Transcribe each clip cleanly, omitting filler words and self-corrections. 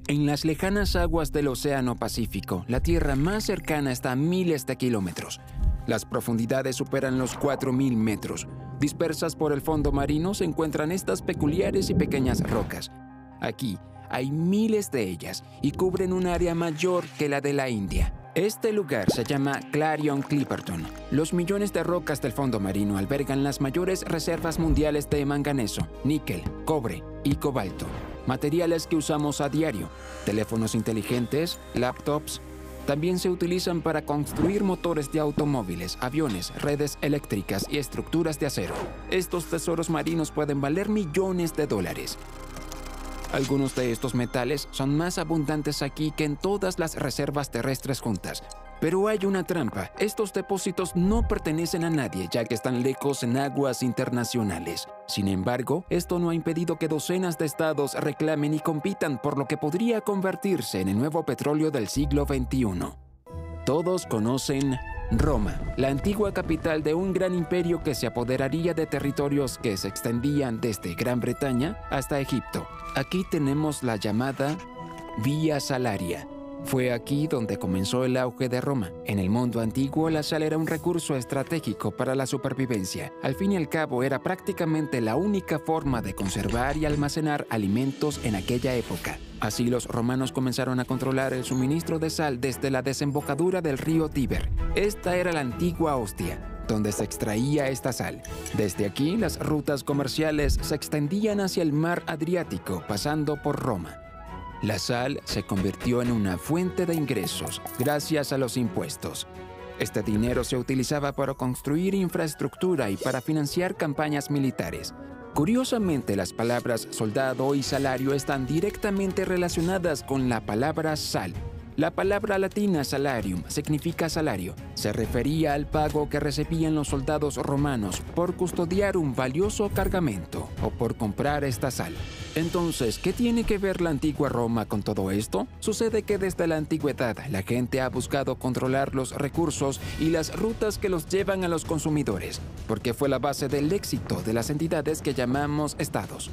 En las lejanas aguas del Océano Pacífico, la Tierra más cercana está a miles de kilómetros. Las profundidades superan los 4.000 metros. Dispersas por el fondo marino se encuentran estas peculiares y pequeñas rocas. Aquí hay miles de ellas y cubren un área mayor que la de la India. Este lugar se llama Clarion Clipperton. Los millones de rocas del fondo marino albergan las mayores reservas mundiales de manganeso, níquel, cobre y cobalto. Materiales que usamos a diario, teléfonos inteligentes, laptops. También se utilizan para construir motores de automóviles, aviones, redes eléctricas y estructuras de acero. Estos tesoros marinos pueden valer millones de dólares. Algunos de estos metales son más abundantes aquí que en todas las reservas terrestres juntas. Pero hay una trampa. Estos depósitos no pertenecen a nadie, ya que están lejos en aguas internacionales. Sin embargo, esto no ha impedido que docenas de estados reclamen y compitan por lo que podría convertirse en el nuevo petróleo del siglo XXI. Todos conocen Roma, la antigua capital de un gran imperio que se apoderaría de territorios que se extendían desde Gran Bretaña hasta Egipto. Aquí tenemos la llamada Vía Salaria. Fue aquí donde comenzó el auge de Roma. En el mundo antiguo, la sal era un recurso estratégico para la supervivencia. Al fin y al cabo, era prácticamente la única forma de conservar y almacenar alimentos en aquella época. Así, los romanos comenzaron a controlar el suministro de sal desde la desembocadura del río Tíber. Esta era la antigua Ostia, donde se extraía esta sal. Desde aquí, las rutas comerciales se extendían hacia el mar Adriático, pasando por Roma. La sal se convirtió en una fuente de ingresos gracias a los impuestos. Este dinero se utilizaba para construir infraestructura y para financiar campañas militares. Curiosamente, las palabras soldado y salario están directamente relacionadas con la palabra sal. La palabra latina salarium significa salario. Se refería al pago que recibían los soldados romanos por custodiar un valioso cargamento o por comprar esta sal. Entonces, ¿qué tiene que ver la antigua Roma con todo esto? Sucede que desde la antigüedad la gente ha buscado controlar los recursos y las rutas que los llevan a los consumidores, porque fue la base del éxito de las entidades que llamamos estados.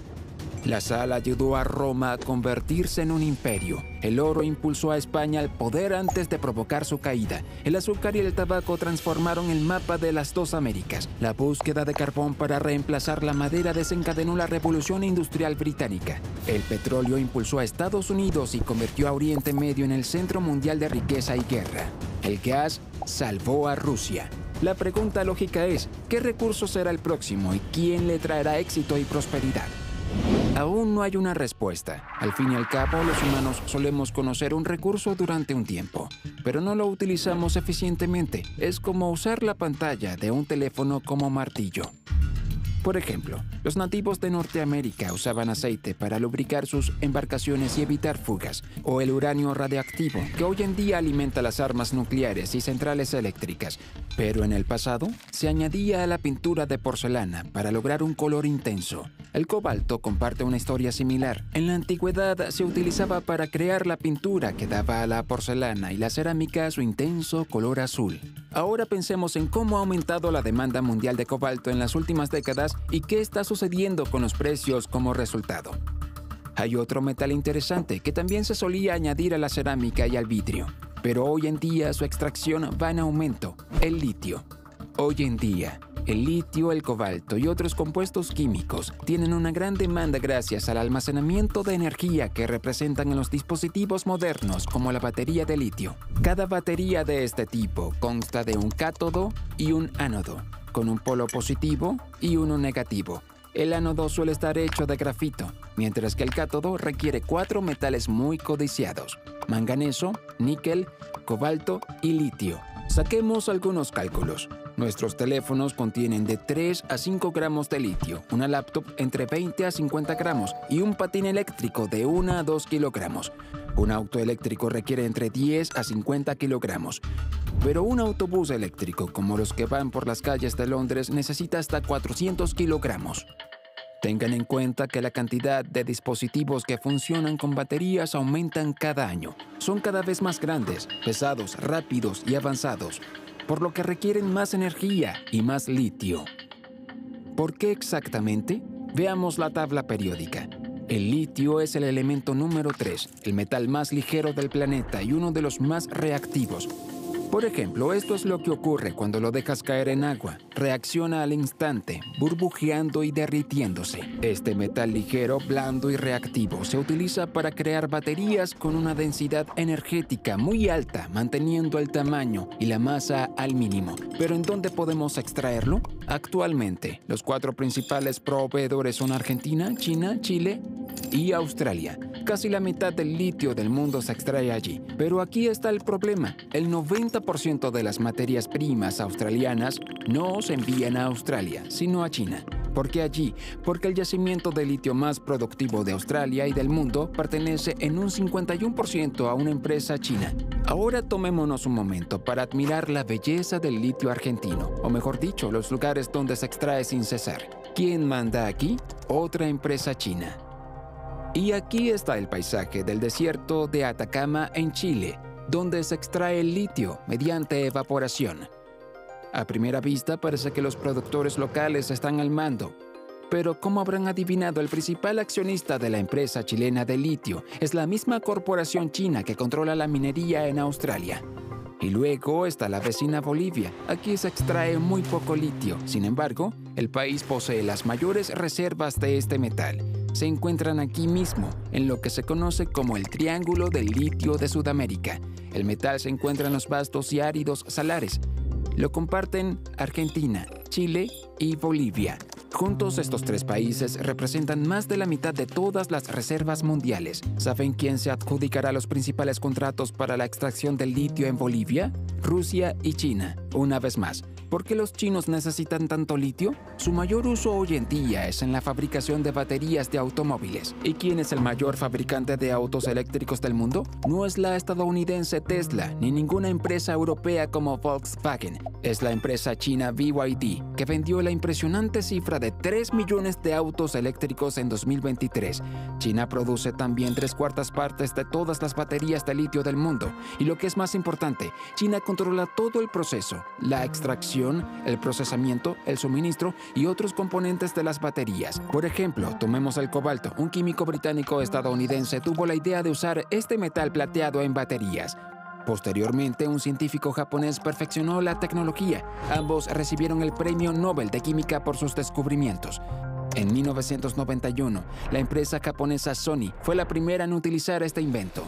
La sal ayudó a Roma a convertirse en un imperio. El oro impulsó a España al poder antes de provocar su caída. El azúcar y el tabaco transformaron el mapa de las dos Américas. La búsqueda de carbón para reemplazar la madera desencadenó la Revolución Industrial Británica. El petróleo impulsó a Estados Unidos y convirtió a Oriente Medio en el centro mundial de riqueza y guerra. El gas salvó a Rusia. La pregunta lógica es, ¿qué recurso será el próximo y quién le traerá éxito y prosperidad? Aún no hay una respuesta. Al fin y al cabo, los humanos solemos conocer un recurso durante un tiempo, pero no lo utilizamos eficientemente. Es como usar la pantalla de un teléfono como martillo. Por ejemplo, los nativos de Norteamérica usaban aceite para lubricar sus embarcaciones y evitar fugas, o el uranio radiactivo, que hoy en día alimenta las armas nucleares y centrales eléctricas. Pero en el pasado, se añadía a la pintura de porcelana para lograr un color intenso. El cobalto comparte una historia similar. En la antigüedad se utilizaba para crear la pintura que daba a la porcelana y la cerámica su intenso color azul. Ahora pensemos en cómo ha aumentado la demanda mundial de cobalto en las últimas décadas y qué está sucediendo con los precios como resultado. Hay otro metal interesante que también se solía añadir a la cerámica y al vidrio, pero hoy en día su extracción va en aumento, el litio. Hoy en día, el litio, el cobalto y otros compuestos químicos tienen una gran demanda gracias al almacenamiento de energía que representan en los dispositivos modernos como la batería de litio. Cada batería de este tipo consta de un cátodo y un ánodo, con un polo positivo y uno negativo. El ánodo suele estar hecho de grafito, mientras que el cátodo requiere 4 metales muy codiciados: manganeso, níquel, cobalto y litio. Saquemos algunos cálculos. Nuestros teléfonos contienen de 3 a 5 gramos de litio, una laptop entre 20 a 50 gramos y un patín eléctrico de 1 a 2 kilogramos. Un auto eléctrico requiere entre 10 a 50 kilogramos. Pero un autobús eléctrico, como los que van por las calles de Londres, necesita hasta 400 kilogramos. Tengan en cuenta que la cantidad de dispositivos que funcionan con baterías aumentan cada año. Son cada vez más grandes, pesados, rápidos y avanzados, por lo que requieren más energía y más litio. ¿Por qué exactamente? Veamos la tabla periódica. El litio es el elemento número 3, el metal más ligero del planeta y uno de los más reactivos. Por ejemplo, esto es lo que ocurre cuando lo dejas caer en agua. Reacciona al instante, burbujeando y derritiéndose. Este metal ligero, blando y reactivo se utiliza para crear baterías con una densidad energética muy alta, manteniendo el tamaño y la masa al mínimo. ¿Pero en dónde podemos extraerlo? Actualmente, los 4 principales proveedores son Argentina, China, Chile y Australia. Casi la mitad del litio del mundo se extrae allí. Pero aquí está el problema. El 90% de las materias primas australianas no se envían a Australia, sino a China. ¿Por qué allí? Porque el yacimiento de litio más productivo de Australia y del mundo pertenece en un 51% a una empresa china. Ahora tomémonos un momento para admirar la belleza del litio argentino, o mejor dicho, los lugares donde se extrae sin cesar. ¿Quién manda aquí? Otra empresa china. Y aquí está el paisaje del desierto de Atacama en Chile, donde se extrae el litio mediante evaporación. A primera vista parece que los productores locales están al mando. Pero como habrán adivinado, el principal accionista de la empresa chilena de litio es la misma corporación china que controla la minería en Australia. Y luego está la vecina Bolivia. Aquí se extrae muy poco litio. Sin embargo, el país posee las mayores reservas de este metal. Se encuentran aquí mismo, en lo que se conoce como el Triángulo del Litio de Sudamérica. El metal se encuentra en los vastos y áridos salares. Lo comparten Argentina, Chile y Bolivia. Juntos, estos 3 países representan más de la mitad de todas las reservas mundiales. ¿Saben quién se adjudicará los principales contratos para la extracción del litio en Bolivia? Rusia y China. Una vez más, ¿por qué los chinos necesitan tanto litio? Su mayor uso hoy en día es en la fabricación de baterías de automóviles. ¿Y quién es el mayor fabricante de autos eléctricos del mundo? No es la estadounidense Tesla, ni ninguna empresa europea como Volkswagen. Es la empresa china BYD, que vendió la impresionante cifra de 3 millones de autos eléctricos en 2023. China produce también 3/4 partes de todas las baterías de litio del mundo. Y lo que es más importante, China controla todo el proceso, la extracción, el procesamiento, el suministro y otros componentes de las baterías. Por ejemplo, tomemos el cobalto. Un químico británico-estadounidense tuvo la idea de usar este metal plateado en baterías. Posteriormente, un científico japonés perfeccionó la tecnología. Ambos recibieron el Premio Nobel de Química por sus descubrimientos. En 1991, la empresa japonesa Sony fue la primera en utilizar este invento.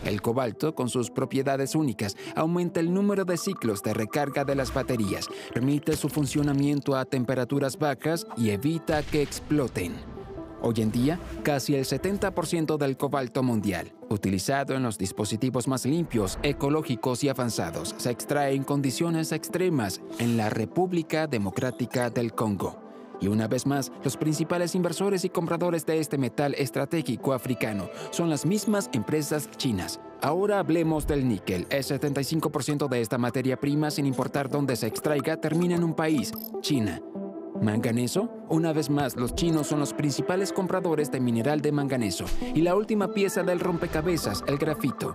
El cobalto, con sus propiedades únicas, aumenta el número de ciclos de recarga de las baterías, permite su funcionamiento a temperaturas bajas y evita que exploten. Hoy en día, casi el 70% del cobalto mundial, utilizado en los dispositivos más limpios, ecológicos y avanzados, se extrae en condiciones extremas en la República Democrática del Congo. Y una vez más, los principales inversores y compradores de este metal estratégico africano son las mismas empresas chinas. Ahora hablemos del níquel. El 75% de esta materia prima, sin importar dónde se extraiga, termina en un país, China. ¿Manganeso? Una vez más, los chinos son los principales compradores de mineral de manganeso. Y la última pieza del rompecabezas, el grafito.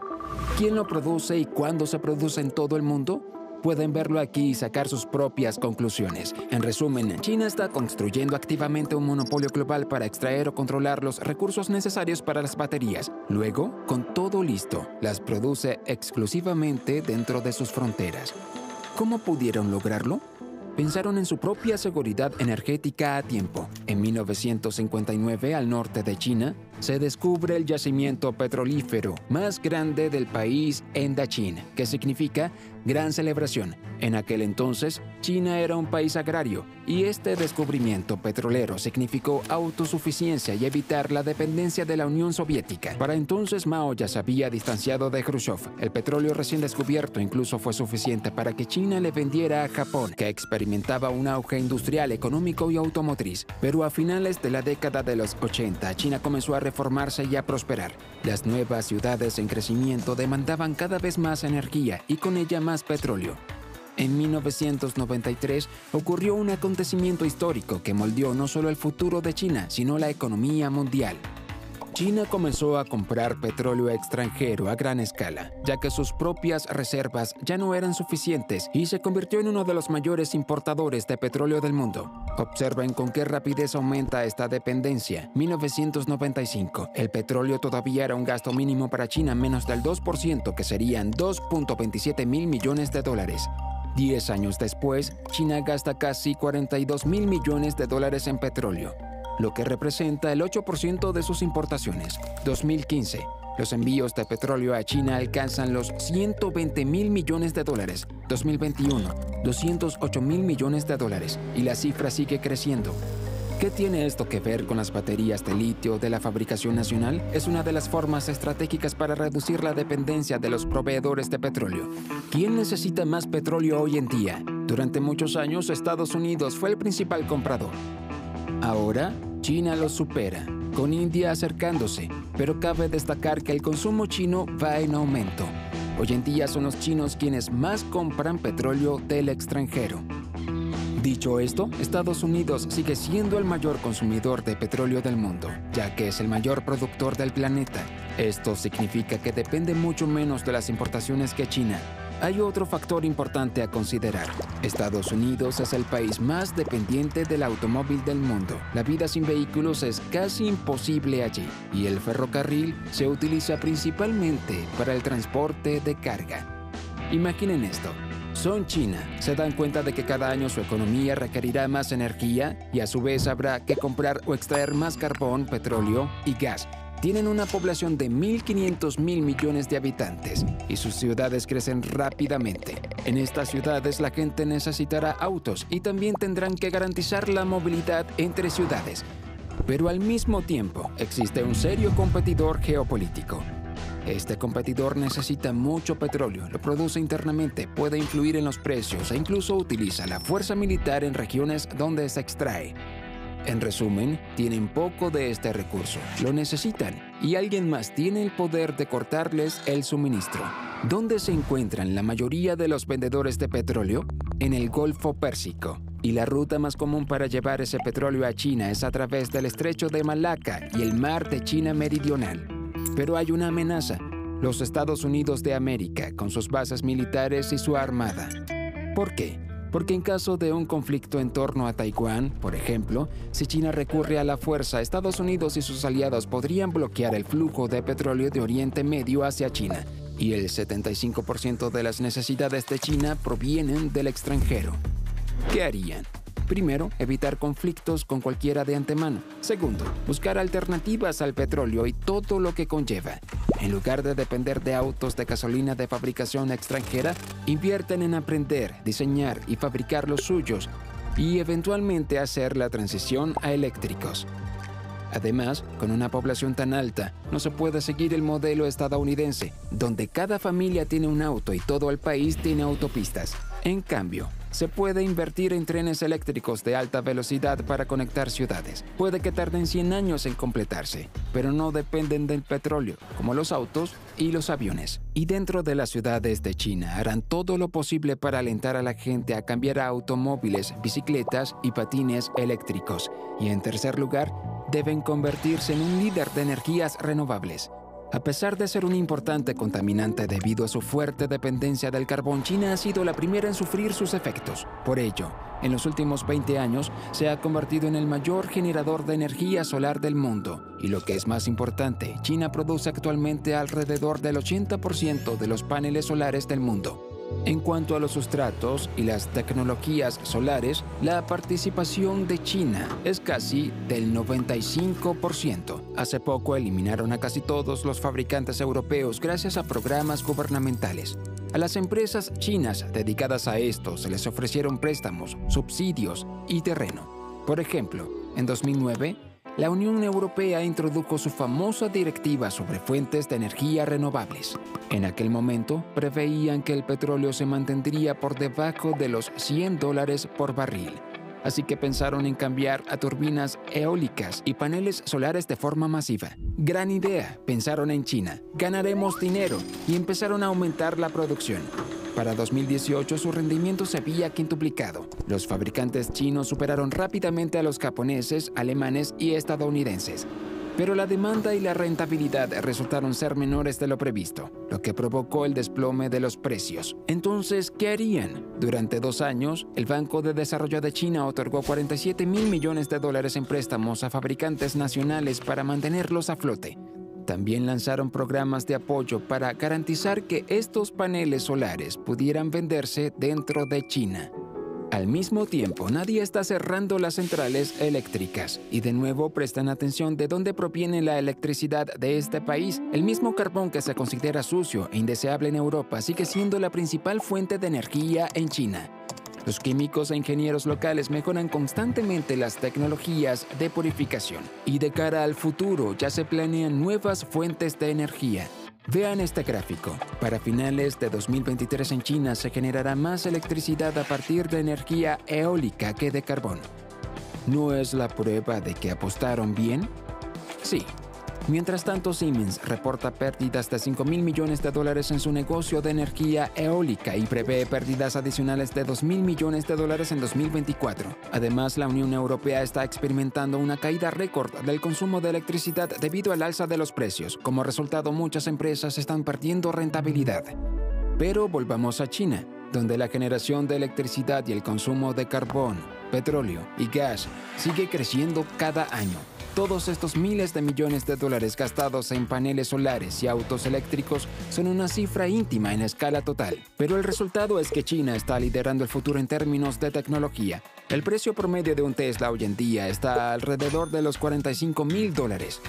¿Quién lo produce y cuándo se produce en todo el mundo? Pueden verlo aquí y sacar sus propias conclusiones. En resumen, China está construyendo activamente un monopolio global para extraer o controlar los recursos necesarios para las baterías. Luego, con todo listo, las produce exclusivamente dentro de sus fronteras. ¿Cómo pudieron lograrlo? Pensaron en su propia seguridad energética a tiempo. En 1959, al norte de China, se descubre el yacimiento petrolífero más grande del país en Daqing, que significa gran celebración. En aquel entonces, China era un país agrario y este descubrimiento petrolero significó autosuficiencia y evitar la dependencia de la Unión Soviética. Para entonces, Mao ya se había distanciado de Khrushchev. El petróleo recién descubierto incluso fue suficiente para que China le vendiera a Japón, que experimentaba un auge industrial, económico y automotriz. Pero a finales de la década de los 80, China comenzó a reformarse y a prosperar. Las nuevas ciudades en crecimiento demandaban cada vez más energía y con ella más petróleo. En 1993 ocurrió un acontecimiento histórico que moldeó no solo el futuro de China, sino la economía mundial. China comenzó a comprar petróleo extranjero a gran escala, ya que sus propias reservas ya no eran suficientes y se convirtió en uno de los mayores importadores de petróleo del mundo. Observen con qué rapidez aumenta esta dependencia. 1995, el petróleo todavía era un gasto mínimo para China, menos del 2%, que serían 2.27 mil millones de dólares. 10 años después, China gasta casi 42 mil millones de dólares en petróleo, lo que representa el 8% de sus importaciones. 2015. Los envíos de petróleo a China alcanzan los 120 mil millones de dólares. 2021, 208 mil millones de dólares. Y la cifra sigue creciendo. ¿Qué tiene esto que ver con las baterías de litio de la fabricación nacional? Es una de las formas estratégicas para reducir la dependencia de los proveedores de petróleo. ¿Quién necesita más petróleo hoy en día? Durante muchos años, Estados Unidos fue el principal comprador. Ahora, China lo supera, con India acercándose, pero cabe destacar que el consumo chino va en aumento. Hoy en día son los chinos quienes más compran petróleo del extranjero. Dicho esto, Estados Unidos sigue siendo el mayor consumidor de petróleo del mundo, ya que es el mayor productor del planeta. Esto significa que depende mucho menos de las importaciones que China. Hay otro factor importante a considerar. Estados Unidos es el país más dependiente del automóvil del mundo. La vida sin vehículos es casi imposible allí, y el ferrocarril se utiliza principalmente para el transporte de carga. Imaginen esto. Son China, se dan cuenta de que cada año su economía requerirá más energía y a su vez habrá que comprar o extraer más carbón, petróleo y gas. Tienen una población de 1.500 mil millones de habitantes y sus ciudades crecen rápidamente. En estas ciudades la gente necesitará autos y también tendrán que garantizar la movilidad entre ciudades. Pero al mismo tiempo existe un serio competidor geopolítico. Este competidor necesita mucho petróleo, lo produce internamente, puede influir en los precios e incluso utiliza la fuerza militar en regiones donde se extrae. En resumen, tienen poco de este recurso, lo necesitan y alguien más tiene el poder de cortarles el suministro. ¿Dónde se encuentran la mayoría de los vendedores de petróleo? En el Golfo Pérsico. Y la ruta más común para llevar ese petróleo a China es a través del Estrecho de Malaca y el Mar de China Meridional. Pero hay una amenaza: los Estados Unidos de América, con sus bases militares y su armada. ¿Por qué? Porque en caso de un conflicto en torno a Taiwán, por ejemplo, si China recurre a la fuerza, Estados Unidos y sus aliados podrían bloquear el flujo de petróleo de Oriente Medio hacia China. Y el 75% de las necesidades de China provienen del extranjero. ¿Qué harían? Primero, evitar conflictos con cualquiera de antemano. Segundo, buscar alternativas al petróleo y todo lo que conlleva. En lugar de depender de autos de gasolina de fabricación extranjera, invierten en aprender, diseñar y fabricar los suyos y eventualmente hacer la transición a eléctricos. Además, con una población tan alta, no se puede seguir el modelo estadounidense, donde cada familia tiene un auto y todo el país tiene autopistas. En cambio, se puede invertir en trenes eléctricos de alta velocidad para conectar ciudades. Puede que tarden 100 años en completarse, pero no dependen del petróleo, como los autos y los aviones. Y dentro de las ciudades de China harán todo lo posible para alentar a la gente a cambiar a automóviles, bicicletas y patines eléctricos. Y en tercer lugar, deben convertirse en un líder de energías renovables. A pesar de ser un importante contaminante debido a su fuerte dependencia del carbón, China ha sido la primera en sufrir sus efectos. Por ello, en los últimos 20 años se ha convertido en el mayor generador de energía solar del mundo. Y lo que es más importante, China produce actualmente alrededor del 80% de los paneles solares del mundo. En cuanto a los sustratos y las tecnologías solares, la participación de China es casi del 95%. Hace poco eliminaron a casi todos los fabricantes europeos gracias a programas gubernamentales. A las empresas chinas dedicadas a esto se les ofrecieron préstamos, subsidios y terreno. Por ejemplo, en 2009, la Unión Europea introdujo su famosa directiva sobre fuentes de energía renovables. En aquel momento, preveían que el petróleo se mantendría por debajo de los $100 por barril. Así que pensaron en cambiar a turbinas eólicas y paneles solares de forma masiva. Gran idea, pensaron en China. Ganaremos dinero y empezaron a aumentar la producción. Para 2018 su rendimiento se había quintuplicado. Los fabricantes chinos superaron rápidamente a los japoneses, alemanes y estadounidenses. Pero la demanda y la rentabilidad resultaron ser menores de lo previsto, lo que provocó el desplome de los precios. Entonces, ¿qué harían? Durante 2 años, el Banco de Desarrollo de China otorgó $47 mil millones en préstamos a fabricantes nacionales para mantenerlos a flote. También lanzaron programas de apoyo para garantizar que estos paneles solares pudieran venderse dentro de China. Al mismo tiempo, nadie está cerrando las centrales eléctricas. Y de nuevo prestan atención de dónde proviene la electricidad de este país. El mismo carbón que se considera sucio e indeseable en Europa sigue siendo la principal fuente de energía en China. Los químicos e ingenieros locales mejoran constantemente las tecnologías de purificación. Y de cara al futuro, ya se planean nuevas fuentes de energía. Vean este gráfico. Para finales de 2023 en China se generará más electricidad a partir de energía eólica que de carbón. ¿No es la prueba de que apostaron bien? Sí. Mientras tanto, Siemens reporta pérdidas de $5 mil millones en su negocio de energía eólica y prevé pérdidas adicionales de $2 mil millones en 2024. Además, la Unión Europea está experimentando una caída récord del consumo de electricidad debido al alza de los precios. Como resultado, muchas empresas están perdiendo rentabilidad. Pero volvamos a China, donde la generación de electricidad y el consumo de carbón, petróleo y gas sigue creciendo cada año. Todos estos miles de millones de dólares gastados en paneles solares y autos eléctricos son una cifra ínfima en escala total. Pero el resultado es que China está liderando el futuro en términos de tecnología. El precio promedio de un Tesla hoy en día está alrededor de los $45,000.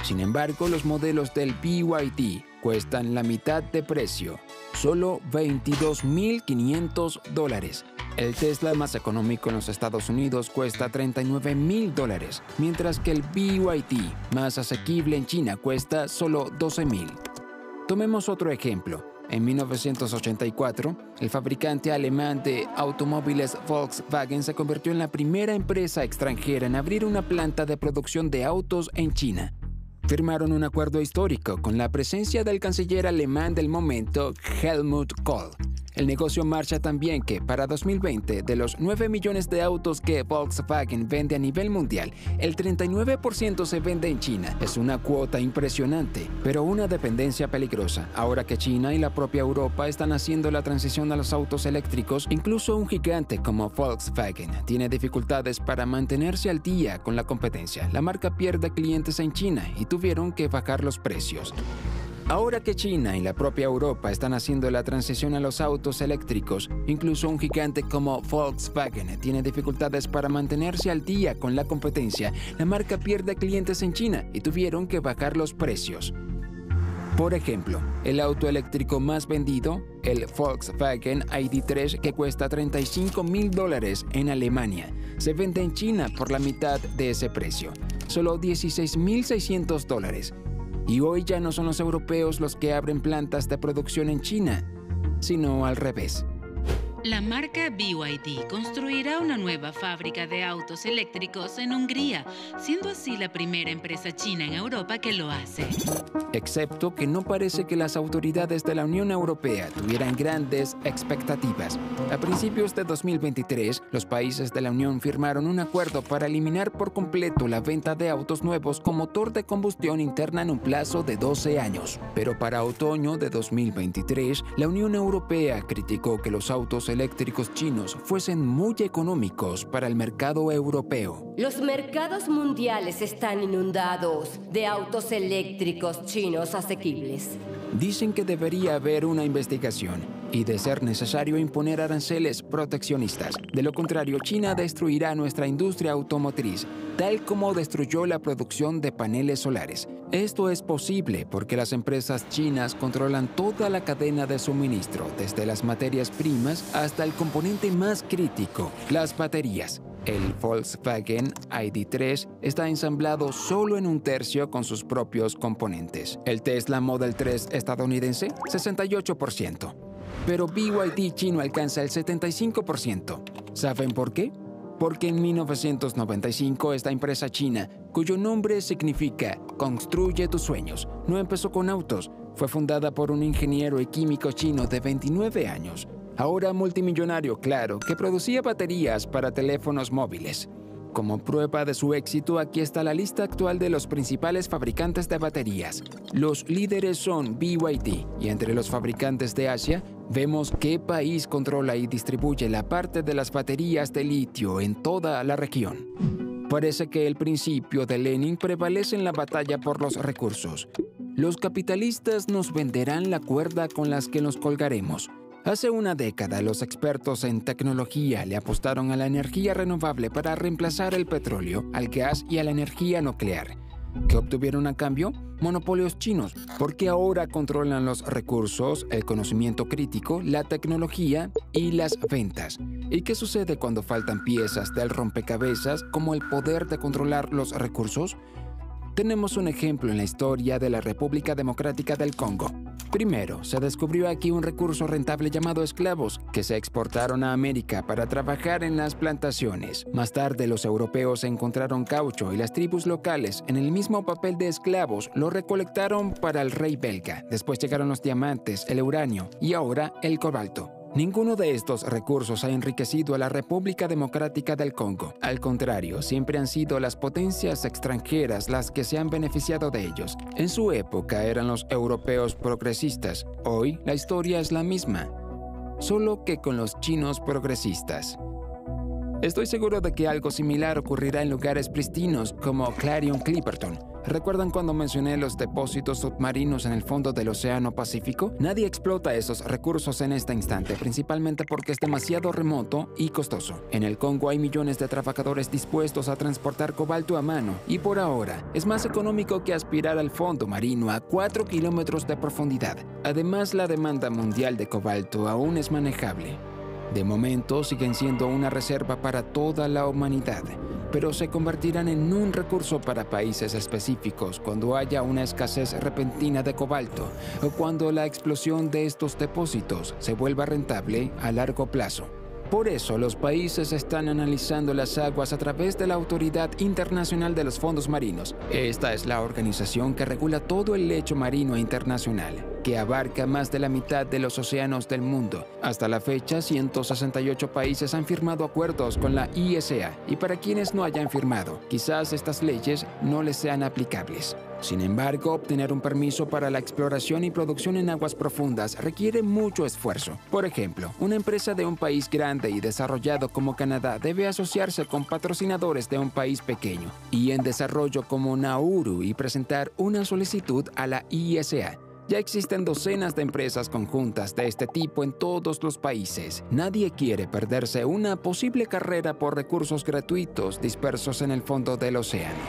Sin embargo, los modelos del BYD cuestan la mitad de precio, solo $22,500. El Tesla más económico en los Estados Unidos cuesta $39,000, mientras que el BYD más asequible en China cuesta solo $12,000. Tomemos otro ejemplo. En 1984, el fabricante alemán de automóviles Volkswagen se convirtió en la primera empresa extranjera en abrir una planta de producción de autos en China. Firmaron un acuerdo histórico con la presencia del canciller alemán del momento, Helmut Kohl. El negocio marcha tan bien que para 2020, de los 9 millones de autos que Volkswagen vende a nivel mundial, el 39% se vende en China. Es una cuota impresionante, pero una dependencia peligrosa. Ahora que China y la propia Europa están haciendo la transición a los autos eléctricos, incluso un gigante como Volkswagen tiene dificultades para mantenerse al día con la competencia. La marca pierde clientes en China y tuvieron que bajar los precios. Ahora que China y la propia Europa están haciendo la transición a los autos eléctricos, incluso un gigante como Volkswagen tiene dificultades para mantenerse al día con la competencia, la marca pierde clientes en China y tuvieron que bajar los precios. Por ejemplo, el auto eléctrico más vendido, el Volkswagen ID.3, que cuesta $35,000 en Alemania, se vende en China por la mitad de ese precio, solo $16,600. Y hoy ya no son los europeos los que abren plantas de producción en China, sino al revés. La marca BYD construirá una nueva fábrica de autos eléctricos en Hungría, siendo así la primera empresa china en Europa que lo hace. Excepto que no parece que las autoridades de la Unión Europea tuvieran grandes expectativas. A principios de 2023, los países de la Unión firmaron un acuerdo para eliminar por completo la venta de autos nuevos con motor de combustión interna en un plazo de 12 años. Pero para otoño de 2023, la Unión Europea criticó que los autos eléctricos chinos fuesen muy económicos para el mercado europeo. Los mercados mundiales están inundados de autos eléctricos chinos asequibles. Dicen que debería haber una investigación y, de ser necesario, imponer aranceles proteccionistas. De lo contrario, China destruirá nuestra industria automotriz, tal como destruyó la producción de paneles solares. Esto es posible porque las empresas chinas controlan toda la cadena de suministro, desde las materias primas hasta el componente más crítico, las baterías. El Volkswagen ID.3 está ensamblado solo en 1/3 con sus propios componentes. El Tesla Model 3 estadounidense, 68%. Pero BYD chino alcanza el 75%. ¿Saben por qué? Porque en 1995 esta empresa china, cuyo nombre significa Construye tus sueños, no empezó con autos. Fue fundada por un ingeniero y químico chino de 29 años. Ahora multimillonario, claro, que producía baterías para teléfonos móviles. Como prueba de su éxito, aquí está la lista actual de los principales fabricantes de baterías. Los líderes son BYD, y entre los fabricantes de Asia, vemos qué país controla y distribuye la parte de las baterías de litio en toda la región. Parece que el principio de Lenin prevalece en la batalla por los recursos. Los capitalistas nos venderán la cuerda con las que nos colgaremos. Hace una década, los expertos en tecnología le apostaron a la energía renovable para reemplazar el petróleo, al gas y a la energía nuclear. ¿Qué obtuvieron a cambio? Monopolios chinos, porque ahora controlan los recursos, el conocimiento crítico, la tecnología y las ventas. ¿Y qué sucede cuando faltan piezas del rompecabezas, como el poder de controlar los recursos? Tenemos un ejemplo en la historia de la República Democrática del Congo. Primero, se descubrió aquí un recurso rentable llamado esclavos, que se exportaron a América para trabajar en las plantaciones. Más tarde, los europeos encontraron caucho y las tribus locales, en el mismo papel de esclavos, lo recolectaron para el rey belga. Después llegaron los diamantes, el uranio y ahora el cobalto. Ninguno de estos recursos ha enriquecido a la República Democrática del Congo. Al contrario, siempre han sido las potencias extranjeras las que se han beneficiado de ellos. En su época eran los europeos progresistas. Hoy la historia es la misma, solo que con los chinos progresistas. Estoy seguro de que algo similar ocurrirá en lugares pristinos como Clarion Clipperton. ¿Recuerdan cuando mencioné los depósitos submarinos en el fondo del Océano Pacífico? Nadie explota esos recursos en este instante, principalmente porque es demasiado remoto y costoso. En el Congo hay millones de trabajadores dispuestos a transportar cobalto a mano, y por ahora es más económico que aspirar al fondo marino a 4 kilómetros de profundidad. Además, la demanda mundial de cobalto aún es manejable. De momento siguen siendo una reserva para toda la humanidad, pero se convertirán en un recurso para países específicos cuando haya una escasez repentina de cobalto o cuando la explosión de estos depósitos se vuelva rentable a largo plazo. Por eso, los países están analizando las aguas a través de la Autoridad Internacional de los Fondos Marinos. Esta es la organización que regula todo el lecho marino internacional, que abarca más de la mitad de los océanos del mundo. Hasta la fecha, 168 países han firmado acuerdos con la ISA, y para quienes no hayan firmado, quizás estas leyes no les sean aplicables. Sin embargo, obtener un permiso para la exploración y producción en aguas profundas requiere mucho esfuerzo. Por ejemplo, una empresa de un país grande y desarrollado como Canadá debe asociarse con patrocinadores de un país pequeño y en desarrollo como Nauru y presentar una solicitud a la ISA. Ya existen docenas de empresas conjuntas de este tipo en todos los países. Nadie quiere perderse una posible carrera por recursos gratuitos dispersos en el fondo del océano.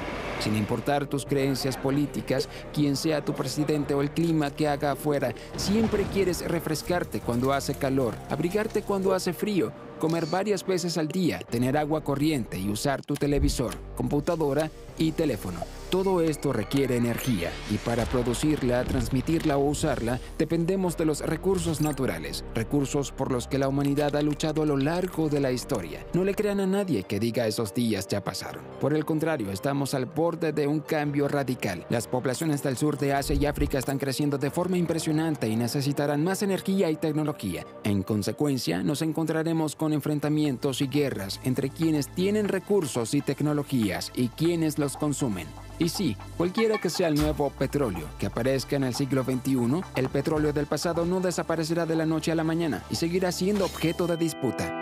Sin importar tus creencias políticas, quién sea tu presidente o el clima que haga afuera, siempre quieres refrescarte cuando hace calor, abrigarte cuando hace frío, comer varias veces al día, tener agua corriente y usar tu televisor, computadora y teléfono. Todo esto requiere energía y para producirla, transmitirla o usarla, dependemos de los recursos naturales, recursos por los que la humanidad ha luchado a lo largo de la historia. No le crean a nadie que diga esos días ya pasaron. Por el contrario, estamos al borde de un cambio radical. Las poblaciones del sur de Asia y África están creciendo de forma impresionante y necesitarán más energía y tecnología. En consecuencia, nos encontraremos con enfrentamientos y guerras entre quienes tienen recursos y tecnologías y quienes los consumen. Y sí, cualquiera que sea el nuevo petróleo que aparezca en el siglo XXI, el petróleo del pasado no desaparecerá de la noche a la mañana y seguirá siendo objeto de disputa.